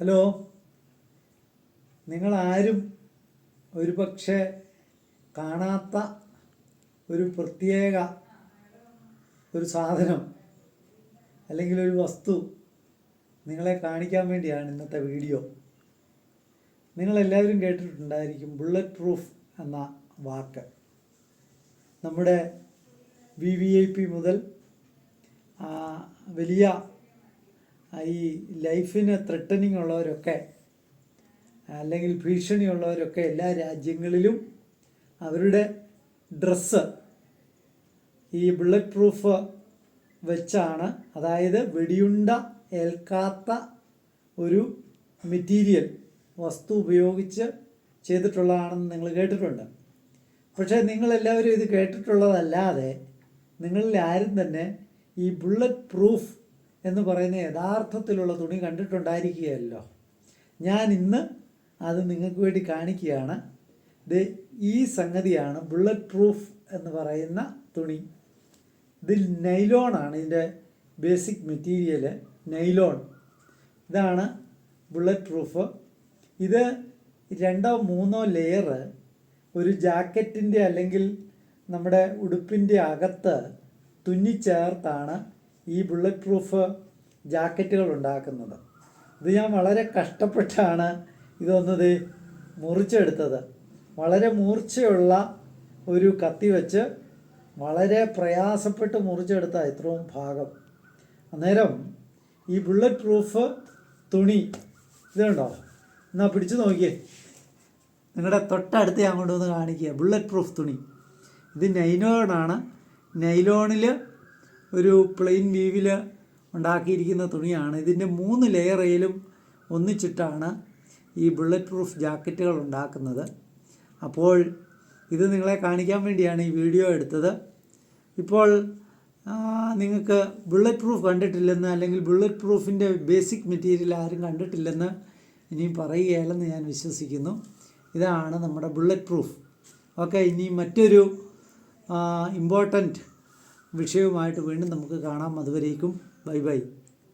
Hello, നിങ്ങളാരും ഒരുപക്ഷെ കാണാത്ത ഒരു പ്രത്യേക ഒരു സാധനം അല്ലെങ്കിൽ ഒരു വസ്തു നിങ്ങളെ കാണിക്കാൻ വേണ്ടിയാണ് ഇന്നത്തെ വീഡിയോ. നിങ്ങളെല്ലാവരും കേട്ടിട്ടുണ്ടായിരിക്കും ബുള്ളറ്റ് പ്രൂഫ് എന്ന വാക്ക്. നമ്മുടെ VIP മുതൽ വലിയ ഈ ലൈഫിന് ത്രെട്ടനിങ് ഉള്ളവരൊക്കെ അല്ലെങ്കിൽ ഭീഷണിയുള്ളവരൊക്കെ എല്ലാ രാജ്യങ്ങളിലും അവരുടെ ഡ്രസ്സ് ഈ ബുള്ളറ്റ് പ്രൂഫ് വെച്ചാണ്, അതായത് വെടിയുണ്ട ഏൽക്കാത്ത ഒരു മെറ്റീരിയൽ വസ്തു ഉപയോഗിച്ച് ചെയ്തിട്ടുള്ളതാണെന്ന് നിങ്ങൾ കേട്ടിട്ടുണ്ട്. പക്ഷേ നിങ്ങളെല്ലാവരും ഇത് കേട്ടിട്ടുള്ളതല്ലാതെ നിങ്ങളിൽ ആരും തന്നെ ഈ ബുള്ളറ്റ് പ്രൂഫ് എന്ന് പറയുന്ന യഥാർത്ഥത്തിലുള്ള തുണി കണ്ടിട്ടുണ്ടായിരിക്കുകയല്ലോ. ഞാൻ ഇന്ന് അത് നിങ്ങൾക്ക് വേണ്ടി കാണിക്കുകയാണ്. ഇത് ഈ സംഗതിയാണ് ബുള്ളറ്റ് പ്രൂഫ് എന്ന് പറയുന്ന തുണി. ഇതിൽ നൈലോണാണ് ഇതിൻ്റെ ബേസിക് മെറ്റീരിയൽ, നൈലോൺ. ഇതാണ് ബുള്ളറ്റ് പ്രൂഫ്. ഇത് 2 or 3 ലെയർ ഒരു ജാക്കറ്റിൻ്റെ അല്ലെങ്കിൽ നമ്മുടെ ഉടുപ്പിൻ്റെ അകത്ത് തുന്നിച്ചേർത്താണ് ഈ ബുള്ളറ്റ് പ്രൂഫ് ജാക്കറ്റുകൾ ഉണ്ടാക്കുന്നത്. ഇത് ഞാൻ വളരെ കഷ്ടപ്പെട്ടാണ് ഇതൊന്നത് മുറിച്ചെടുത്തത്. വളരെ മൂർച്ചയുള്ള ഒരു കത്തി വെച്ച് വളരെ പ്രയാസപ്പെട്ട് മുറിച്ചെടുത്ത ഇത്രയും ഭാഗം. അന്നേരം ഈ ബുള്ളറ്റ് പ്രൂഫ് തുണി ഇതുണ്ടോ, എന്നാ പിടിച്ചു നോക്കിയേ. നിങ്ങളുടെ തൊട്ടടുത്ത് ഞാൻ കൊണ്ടുവന്ന് കാണിക്കുക. ബുള്ളറ്റ് പ്രൂഫ് തുണി ഇത് നൈലോണാണ്. നൈലോണിൽ ഒരു പ്ലെയിൻ വീവിൽ ഉണ്ടാക്കിയിരിക്കുന്ന തുണിയാണ്. ഇതിൻ്റെ 3 ലെയറിലും ഒന്നിച്ചിട്ടാണ് ഈ ബുള്ളറ്റ് പ്രൂഫ് ജാക്കറ്റുകൾ ഉണ്ടാക്കുന്നത്. അപ്പോൾ ഇത് നിങ്ങളെ കാണിക്കാൻ വേണ്ടിയാണ് ഈ വീഡിയോ എടുത്തത്. ഇപ്പോൾ നിങ്ങൾക്ക് ബുള്ളറ്റ് പ്രൂഫ് കണ്ടിട്ടില്ലെന്ന് അല്ലെങ്കിൽ ബുള്ളറ്റ് പ്രൂഫിൻ്റെ ബേസിക് മെറ്റീരിയൽ ആരും കണ്ടിട്ടില്ലെന്ന് ഇനിയും പറയുകയല്ലെന്ന് ഞാൻ വിശ്വസിക്കുന്നു. ഇതാണ് നമ്മുടെ ബുള്ളറ്റ് പ്രൂഫ്. ഓക്കെ, ഇനി മറ്റൊരു ഇമ്പോർട്ടൻറ്റ് വിഷയവുമായിട്ട് വീണ്ടും നമുക്ക് കാണാം. അതുവരേക്കും ബൈ ബൈ.